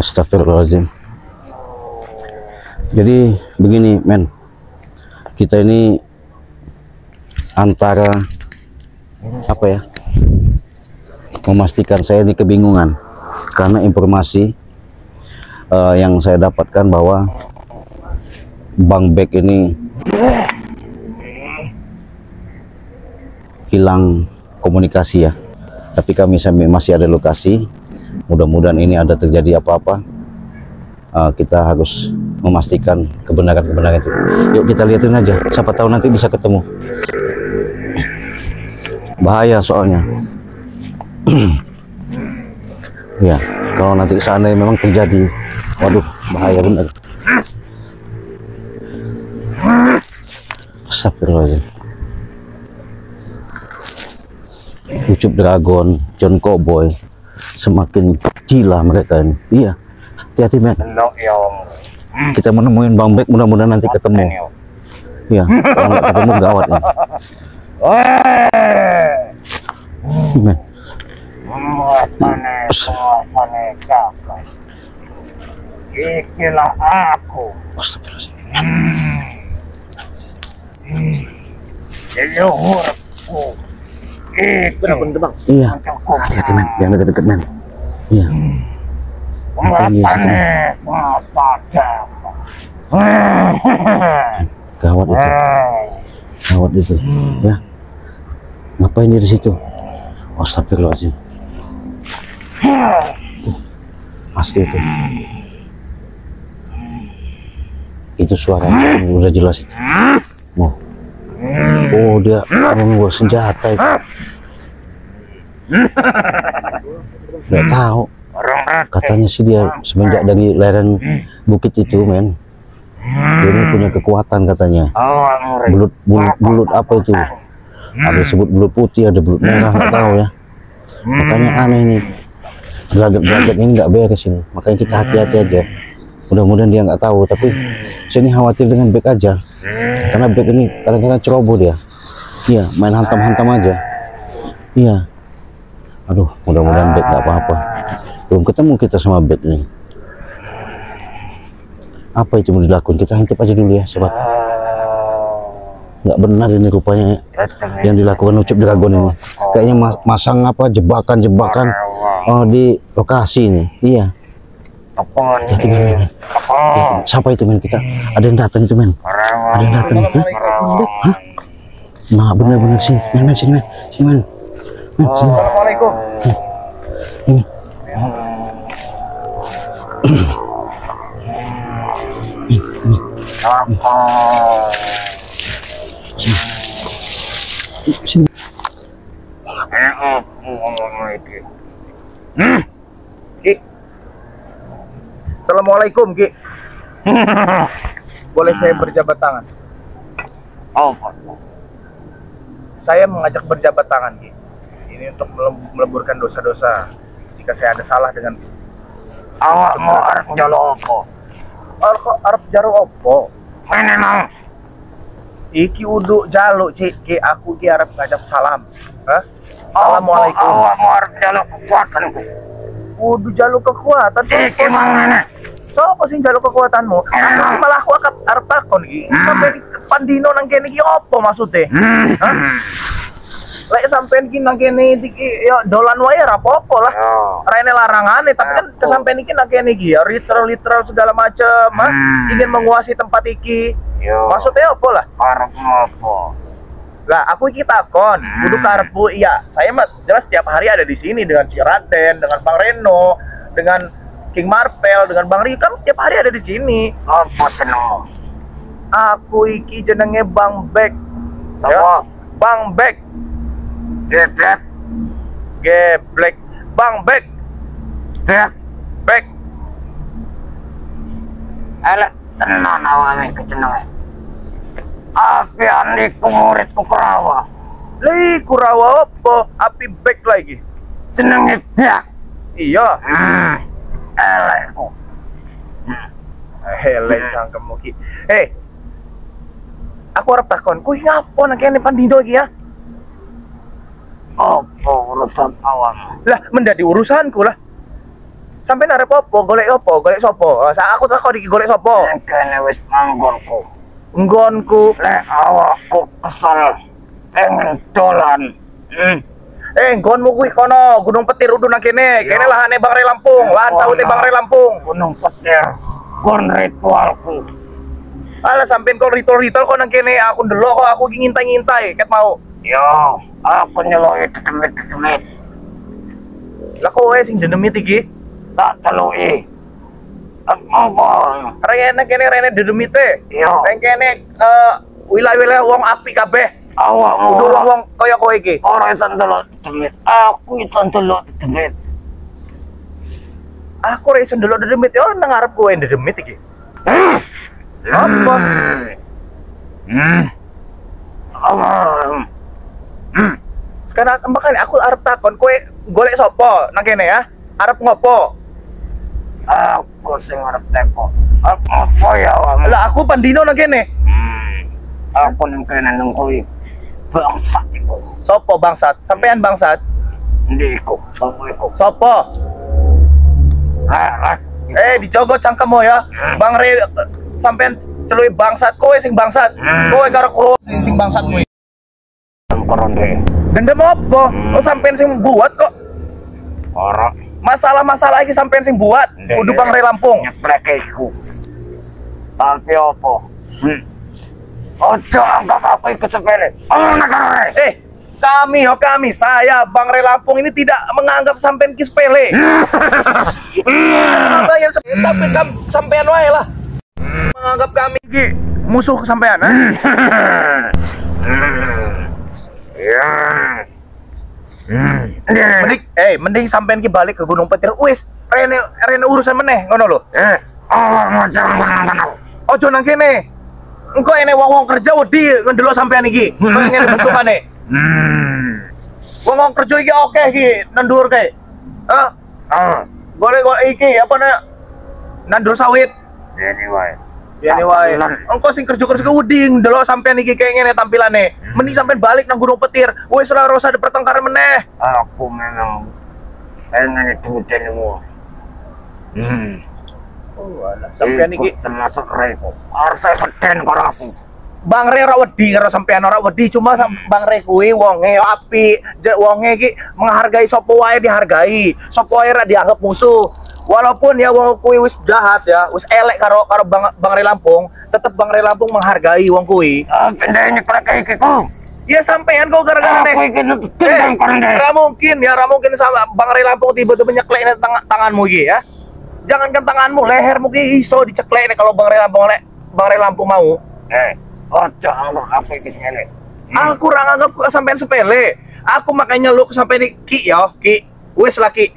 Astagfirullahaladzim. Jadi begini men, kita ini antara apa ya, memastikan, saya ini kebingungan karena informasi yang saya dapatkan bahwa Bang Bek ini hilang komunikasi ya, tapi kami masih ada lokasi. Mudah-mudahan ini ada terjadi apa-apa, kita harus memastikan kebenaran itu. Yuk kita lihatin aja, siapa tahu nanti bisa ketemu. Bahaya soalnya. Ya, kalau nanti seandainya memang terjadi, waduh bahaya benar. Astagfirullahaladzim. Ucup Dragon, John Cowboy, semakin gila mereka ini. Iya, hati-hati men. Kita menemuin Bang Bek, mudah-mudahan nanti ketemu. Iya, kalau nggak ketemu gawat ini. Men. Ikilah aku. Leluhurku. Bener bang. Iya, hati-hati men, jangan deket-deket men. Iya. Gawat itu, gawat itu. Ya, ngapain dia di situ? Astagfirullahaladzim. Pasti itu suaranya udah jelas itu. Oh dia membawa senjata itu. Nggak tahu, katanya sih dia semenjak dari lereng bukit itu men, dia ini punya kekuatan katanya. Bulut apa itu, ada sebut bulut putih, ada bulut merah, nggak tahu ya. Makanya aneh ini, gelagat ini nggak beres ini, makanya kita hati-hati aja. Mudah-mudahan dia nggak tahu, tapi saya ini khawatir dengan Bek aja, karena Bek ini kadang-kadang ceroboh dia. Iya, main hantam-hantam aja. Iya. Aduh, mudah-mudahan Bek nggak apa-apa. Belum ketemu kita sama Bek nih. Apa itu mau dilakukan? Kita hintip aja dulu ya, sobat. Nggak benar ini rupanya yang dilakukan Ucup Dragon ini. Kayaknya masang apa, jebakan-jebakan di lokasi ini. Iya. Hati-hati men. Siapa itu men? Kita ada yang datang itu men. Ada yang datang. Hah? Nah benar-benar sini men, sini men, sini men. Assalamualaikum. Ini. Sini. Ki. Assalamualaikum Ki. Boleh saya berjabat tangan? Oh, saya mengajak berjabat tangan Ki. Ini untuk meleburkan dosa-dosa jika saya ada salah dengan awak mau arep jalo opo. Arep jaro opo? Ini mau. Iki uduk jalo cik, Ki aku ki arep ngajak salam. Hah? Assalamualaikum. Awak mau arep jalo kekuatan. Kudu jalo kekuatan. Iki mangane. Sopo sing jalo kekuatanmu? Malah aku arep takon iki. Sampai pandino nang kene iki opo maksude? Hah? Lek sampean iki nang kene iki ya dolan wae ora apa-apa lah. Rene larangane, tapi kan kesampean iki nang kene iki ya literal segala macam, ingin menguasai tempat iki. Maksudnya apa lah? Arep apa? Lah aku iki takon, kudu karepku iya. Saya mah jelas tiap hari ada di sini dengan si Raden, dengan Bang Reno, dengan King Marvel, dengan Bang Rika, tiap hari ada di sini. Apa jenengmu? Aku iki jenenge Bang Bek. Ya? Bang Bek. Geblek. Bang Bek. Bek. Elek tenan awake kejenenge. Api aniku muridku Kurawa. Li Kurawa apa? Api Bek lagi. Jenenge Bek. Iya. Elekku. Elek cangkemmu ki. Aku arep takon, kuwi ngapo nang kene Pandino iki ya? Apa urusan awak? Lah, menjadi urusanku lah. Sampeyan arep opo? Golek opo? Golek sopo? Aku takon iki golek sopo? Kene wis manggonku. Nggonku. Lek awakku kesel pengen dolan. Nggonmu kuwi kono Gunung Petir udah nang kene. Kene lahane Bang Re Lampung, lahan sawite Bang Re Lampung. Gunung Petir. Kon ritualku. Alah sampean kok ritual kok nang kene aku ndelok kok aku iki ngintai-ngintai ket mau. Yo, aku nyeloki demit-demit. Lah kowe sing demit iki Tak teluki. Apa? Rene dedemite. Yo. Nang kene wilayah-wilayah wong apik kabeh. Awakmu Kudu wong kaya kowe iki. ora iso ndelok demit. Aku iso ndelok demit. Aku ora iso ndelok dedemit yo nang ngarep kowe dedemit iki. Apa? Sekarang makanya aku arep takon kowe golek sapa nang kene ya? Arep ngopo? Aku sing arep teko. Apa ya awakmu? Lah aku pandino nang kene. Aku nang kene nang kowe. Bangsat iku. Sopo bangsat? Sampean bangsat? Ndiku, sapa iku? Sopo? Lah, Dijogo cangkemmu ya. Bang Re sampean celui bangsat, kowe sing bangsat. Kowe karo kro sing bangsat kowe. koronde. Dendam apa? Oh sampean sing buat kok. Ora Masalah-masalah iki sampean sing buat. Kudu Bang Re Lampung. nyepleke iku. Tapi apa? Ojo anggap aku ikut sepele. Negara. Kami, saya Bang Re Lampung ini tidak menganggap sampean ki sepele. Tapi sampean wae lah. Menganggap kami ki musuh sampean, Ya. Mending sampean ki balik ke Gunung Petir. Wis, rene urusan meneh ngono lho. Ojo nang kene. Engko ene wong-wong kerja wedi ngendelok sampean iki. Kaya ngene bentukane. Wong kerja iki oke iki nandur kae. Boleh iki apa nandur sawit. Biane wae. Engko sing kerja-kerja wedi ndelok sampean iki kayak ngene tampilane. Mending sampean balik nang Gunung Petir. Wis ora usah ada pertengkaran meneh. Aku memang pengen ditutupinmu. Oh, alah, sampean iki termasuk Reko. Harus peden karo aku. Bang Re ora wedi karo sampean, ora wedi, cuma Bang Re kuwi wonge yo apik. Wonge iki menghargai sapa wae dihargai, sapa wae ora dianggap musuh. Walaupun ya wong kuwi wis jahat ya, wis elek karo Bang Re Lampung, tetep Bang Re Lampung menghargai wong kuwi. Pendek nyeklek iki kok. Ya sampean kok gara-gara Aku iki nutupin koronde. Ora mungkin sama Bang Re Lampung tiba-tiba nyeklek tanganmu iki ya. Jangankan tanganmu, lehermu ki iso diceklek nih kalau Bang Re Lampung mau. Ojo anggap aku iki ngene. Aku ora nganggep sampean sepele. Aku makanya lu sampean iki ya, Ki. Wis lah Ki.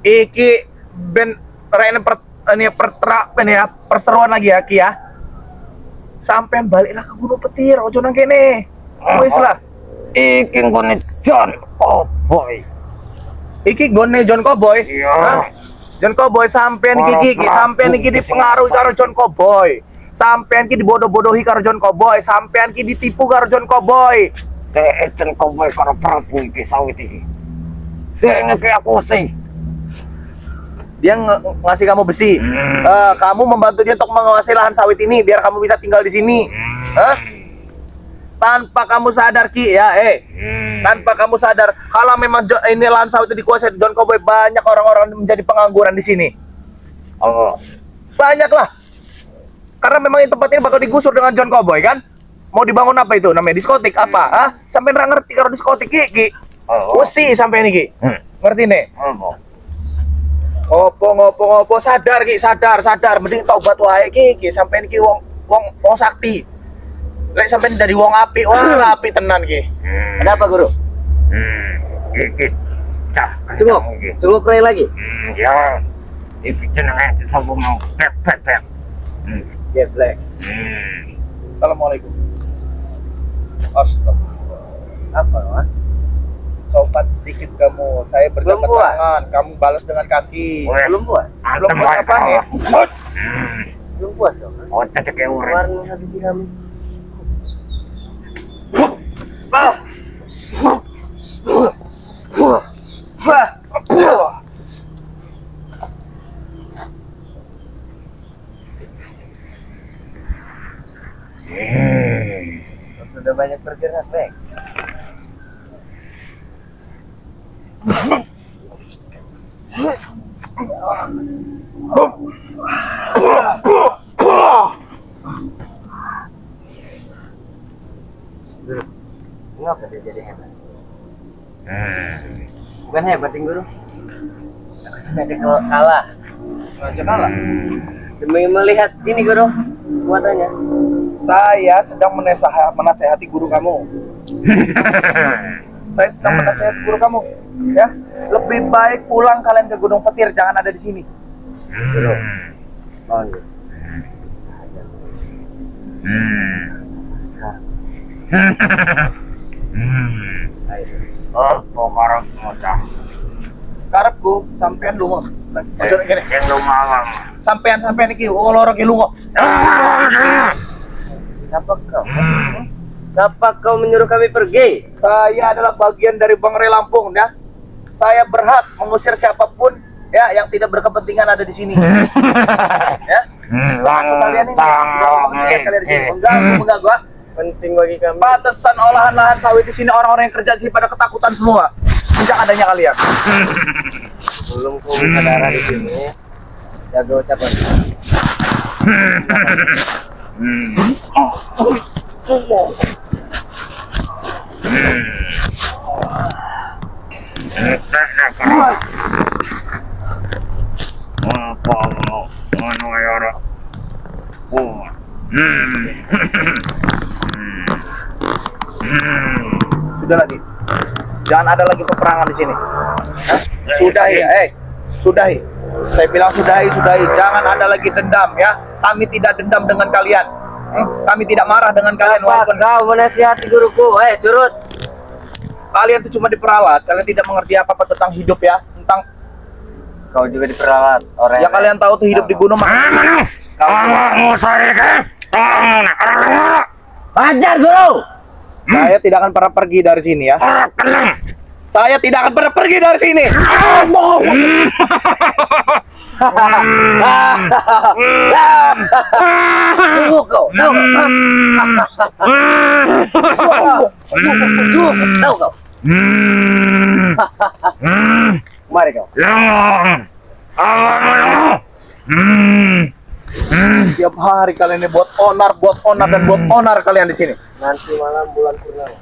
Iki ben rene perseruan lagi ya, Ki ya. Sampean baliklah ke Gunung Petir, ojo nang kene. Wis lah. Iki nggone John Cowboy. Iki gone John Cowboy. Iya. John Cowboy sampean iki dipengaruhi karo John Cowboy. Sampean ki dibodoh-bodohi karo John Cowboy, sampean ki ditipu karo John Cowboy. John Cowboy karo Prabu iki sawit iki. Sing ngeke aku sih. Dia ngasih kamu besi. Kamu membantu dia untuk menguasai lahan sawit ini biar kamu bisa tinggal di sini. Tanpa kamu sadar Ki ya, tanpa kamu sadar kalau memang ini lahan sawit itu dikuasai John Cowboy, banyak orang-orang menjadi pengangguran di sini. Banyak lah. Karena memang tempat ini bakal digusur dengan John Cowboy kan? Mau dibangun apa itu? Namanya diskotik apa? Sampai nggak ngerti kalau diskotik Ki. Wesi sampai ini Ki. Ngerti nih? Ngopo sadar Ki, sadar. Mending taubat wae Ki. Sampai ini wong sakti. Lek sampai dari wong api, wah api tenan Ki. Kenapa Guru? Iki. Cukup keren lagi. Ya. Iki jenenge sapa mau pep. Geblek. Assalamualaikum. Astagfirullah. Apa, Mas? Sopan sedikit kamu. Saya berjabat tangan, kamu balas dengan kaki. Belum puas? Belum puas apa nih? Belum puas dong. Oh, cecek urip. Warna habisi kami. Udah banyak bergerak, Bek. Ngapa dia jadi hebat? Bukan hebat, Guru. Aku sengaja kalah. Sengaja kalah. Demi melihat ini, Guru, kekuatannya. Saya sedang menasehati guru kamu. Saya sedang menasehati guru kamu. Ya, lebih baik pulang kalian ke Gunung Petir, jangan ada di sini. Guru. Mohon, Guru. Oh, karep ngocah. Karepku sampean lunga. Ojo ngene. Sampean iki loro ki lunga. Siapa kau? Kenapa kau menyuruh kami pergi? Saya adalah bagian dari Bangre Lampung ya. Saya berhak mengusir siapapun ya yang tidak berkepentingan ada di sini. Ya. Masuk kalian ini. Kalian di sini mengganggu. Penting bagi kami. Batasan olahan lahan sawit di sini orang-orang yang kerja di sini pada ketakutan semua sejak adanya kalian. Belum kau buka darah di sini. Jaga ucapan. Sudah lagi. Jangan ada lagi peperangan di sini. Hah? Sudahi, sudahi. Saya bilang sudahi. Jangan ada lagi dendam ya. Kami tidak dendam dengan kalian. Kami tidak marah dengan kalian. Apa kau menasihati guruku? Curut. Kalian itu cuma diperalat. Kalian tidak mengerti apa-apa tentang hidup ya. Tentang Kau juga diperalat. Orang ya kalian tahu tuh hidup di gunung. Ajar, Guru. Saya tidak akan pernah pergi dari sini ya. Saya tidak akan pernah pergi dari sini. Tunggu kau. Tahu kau. Mari kau. Tiap hari kalian ini buat onar kalian di sini. Nanti malam bulan purnama.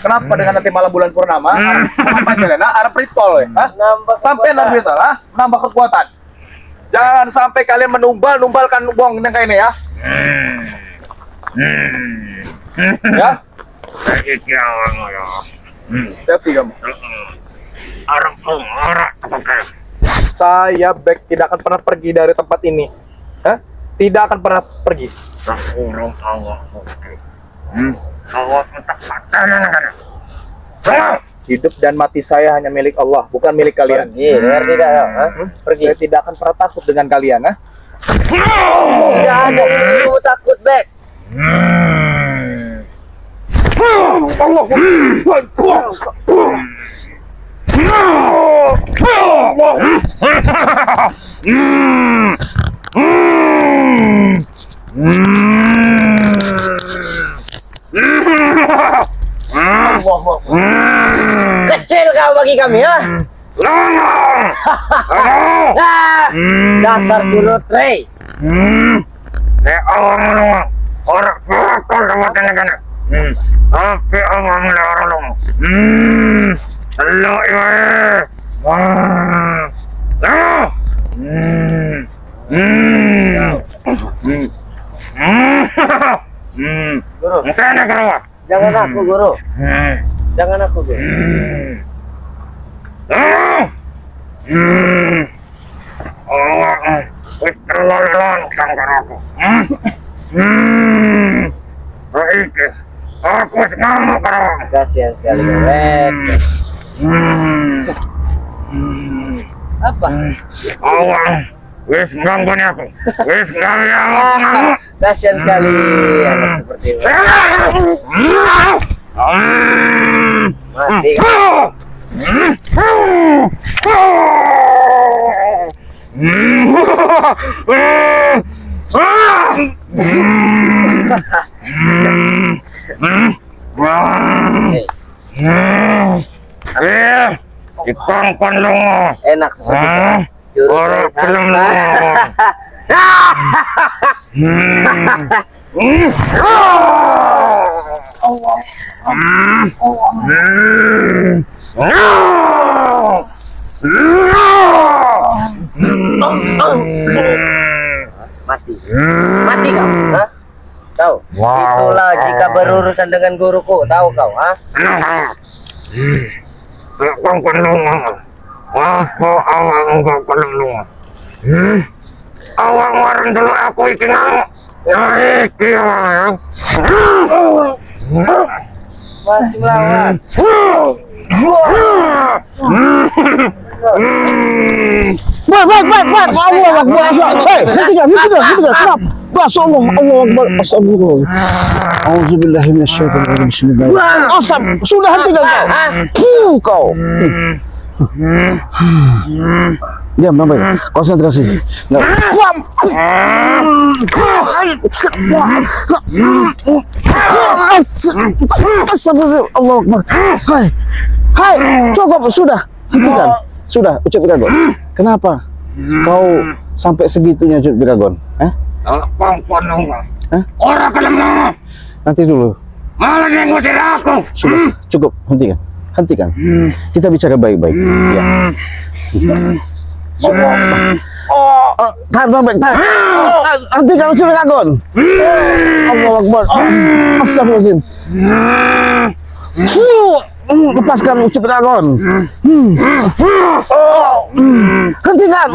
Kenapa dengan nanti malam bulan purnama? Apa kalian? Arab ritual ya? Nambah Sampai nanti ritual, nambah kekuatan. Jangan sampai kalian menumbalkan uang yang kayak ini ya. Ya. Hati kamu. Saya Bek tidak akan pernah pergi dari tempat ini. Hah? Tidak akan pernah pergi. Hidup dan mati saya hanya milik Allah, bukan milik kalian. Ngerti tidak ya? Pergi. Saya tidak akan pernah takut dengan kalian, ha? Tidak ada guru takut, Bek. Kecil kau bagi kami ya. Dasar curut, Rey. Orang kelakon sama kena-kena. Tapi orang larang. Lo Guru, kena kena. jangan aku, Guru. Jangan aku, Guru. Wis terlalu kangkar aku. Baik, aku senang karo. Kasihan sekali, Bek. Apa? Awang, wis ganggu aku. Wis ganggu. Kasihan sekali anak seperti itu. Mati. Dikongkon lu. Enak sesuatu. Orang belum lu. Mati. Mati kau. Hah? Tahu? Itulah jika berurusan dengan guruku. Tahu kau? Hah? Dikongkon lu. Aku awang enggak perlu lu. Awang warung dulu aku iki ngamuk. Ya iki awang. Masih melawan. Baik. Allah Akbar. Hei, hentikan. Stop. Rasulullah, Allah Akbar. Astagfirullah. Auzubillahi minasyaitonir rajim. Bismillahirrahmanirrahim. Sudah hentikan kau. Diam, baik. Konsentrasi. Astagfirullah, Allah Akbar. Hai, cukup, sudah. Hentikan. Sudah, Ucup Dragon. Kenapa kau sampai segitunya, Ucup Dragon? Kongkon lu. Hah? Orang kelem lu. Nanti dulu. Malah dia ngusir aku. Sudah, cukup. Hentikan. Kita bicara baik-baik. Ya. Tahan, Bang. Hentikan, Ucup Dragon. Allah Akbar. Astagfirullahaladzim. Lepaskan Ucup Dragon. Hentikan.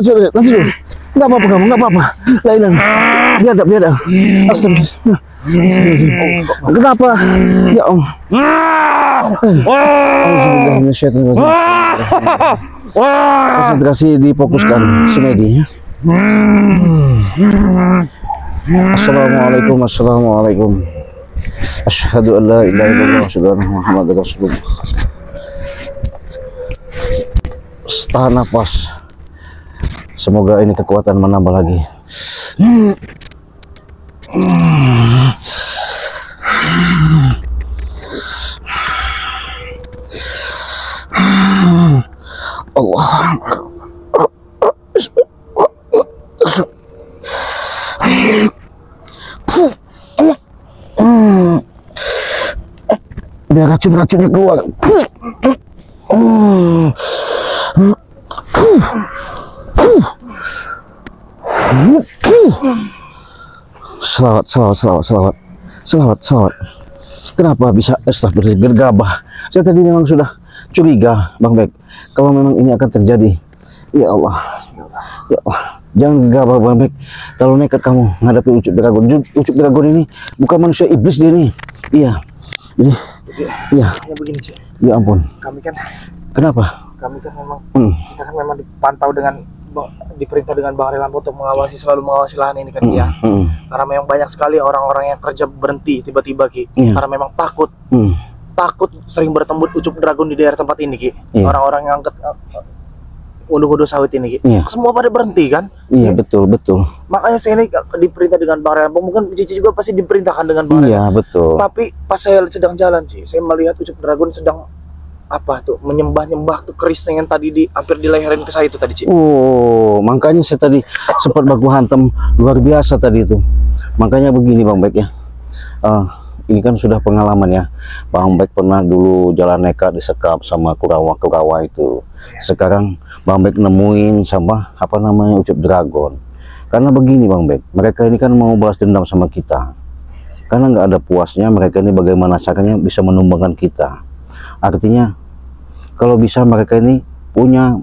Nanti dulu. Enggak apa-apa kamu, enggak apa-apa. Lailan. Biadab. Astagfirullahaladzim. Kenapa? Ya Om. Konsentrasi difokuskan, Sumedi. Assalamualaikum. Asyhadu an la ilaha illallah wa asyhadu anna Muhammadar Rasulullah. Tahan nafas. Semoga ini kekuatan menambah lagi. Allah. Biar racun-racunnya keluar. Selawat. Kenapa bisa gergabah? Saya tadi memang sudah curiga, Bang Bek, kalau memang ini akan terjadi. Ya Allah, jangan gegabah, Bang Bek. Terlalu nekat kamu menghadapi Ucup Dragon. Ucup Dragon ini bukan manusia iblis dia ini. Iya. Jadi, iya. Begini sih. Ya ampun. Kami kan Kenapa? Kita kan memang dipantau diperintah dengan Bang Relampo untuk selalu mengawasi lahan ini kan ya. Karena memang banyak sekali orang-orang yang kerja berhenti tiba-tiba Ki. Karena memang takut sering bertemu Ucup Dragon di daerah tempat ini Ki. Orang-orang yang angkat unduh-unduh sawit ini Ki. Semua pada berhenti kan. Iya, betul. Makanya saya ini diperintah dengan Bang Relampo. Mungkin Cici juga pasti diperintahkan dengan Bang Relampo. Iya, betul. Tapi pas saya sedang jalan sih, saya melihat Ucup Dragon sedang menyembah tuh keris yang tadi hampir dileherin ke saya itu tadi, Cik. Oh, makanya saya tadi sempat baku hantam luar biasa tadi itu. Makanya begini, Bang Bek ya. Ini kan sudah pengalaman ya. Bang Bek pernah dulu jalan nekat disekap sama kurawa itu. Sekarang Bang Bek nemuin sama Ucup Dragon. Karena begini, Bang Bek, mereka ini kan mau balas dendam sama kita. Karena nggak ada puasnya mereka ini bagaimana caranya bisa menumbangkan kita. Artinya kalau bisa mereka ini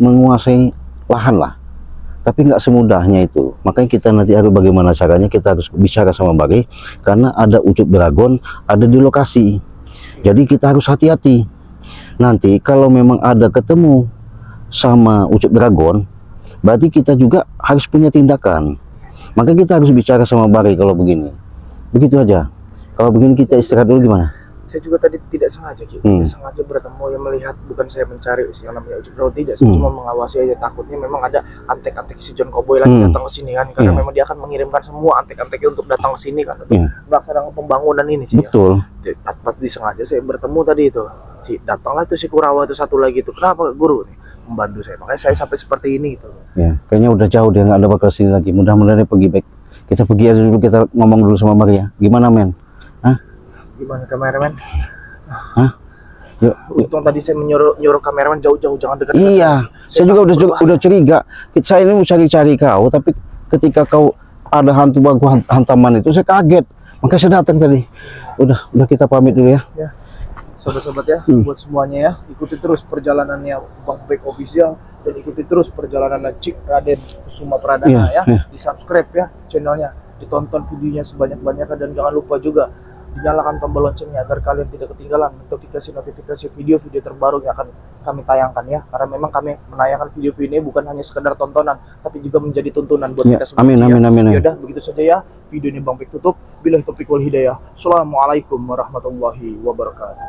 menguasai lahan lah, tapi nggak semudahnya itu. Makanya kita nanti harus bagaimana caranya, kita harus bicara sama Bari, karena ada Ucup Dragon ada di lokasi. Jadi kita harus hati-hati. Nanti kalau memang ada ketemu sama Ucup Dragon, berarti kita juga harus punya tindakan. Maka kita harus bicara sama Bari kalau begini. Begitu aja. Kalau begini kita istirahat dulu gimana? Saya juga tadi tidak sengaja Ki. Tidak sengaja bertemu yang melihat, bukan saya mencari yang namanya ujung raut, tidak. Saya cuma mengawasi aja, takutnya memang ada antek-antek si John Cowboy lagi datang ke sini kan, karena memang dia akan mengirimkan semua antek-anteknya untuk datang ke sini kan, untuk melaksanakan pembangunan ini sih. Betul. Ya. Pas disengaja saya bertemu tadi itu, datanglah itu si Kurawa itu satu lagi itu. Kenapa guru nih membantu saya? Makanya saya sampai seperti ini itu. Ya, kayaknya udah jauh dia nggak ada bakal sini lagi. Mudah-mudahan dia pergi baik. Kita pergi aja dulu, kita ngomong dulu sama Maria. Gimana men? Gimana kameramen? Hah? Yuk. Untung tadi saya nyuruh kameramen jauh-jauh, jangan dekat. Iya, saya juga udah curiga. Saya ini mau cari-cari kau, tapi ketika kau ada hantu bagu hantaman itu, saya kaget. Makanya saya datang tadi. Udah kita pamit dulu ya. Ya. Sobat-sobat ya, buat semuanya ya, ikuti terus perjalanannya Bang Bek Official dan ikuti terus perjalanan Cik Raden Kusuma Pradana ya. Di subscribe ya channelnya, ditonton videonya sebanyak-banyaknya, dan jangan lupa juga dinyalakan tombol loncengnya agar kalian tidak ketinggalan notifikasi video terbaru yang akan kami tayangkan ya, karena memang kami menayangkan video ini bukan hanya sekedar tontonan tapi juga menjadi tuntunan buat kita semua. Amin. Yaudah, begitu saja ya video ini Bang Bek tutup. Billahi taufiq wal hidayah. Assalamualaikum warahmatullahi wabarakatuh.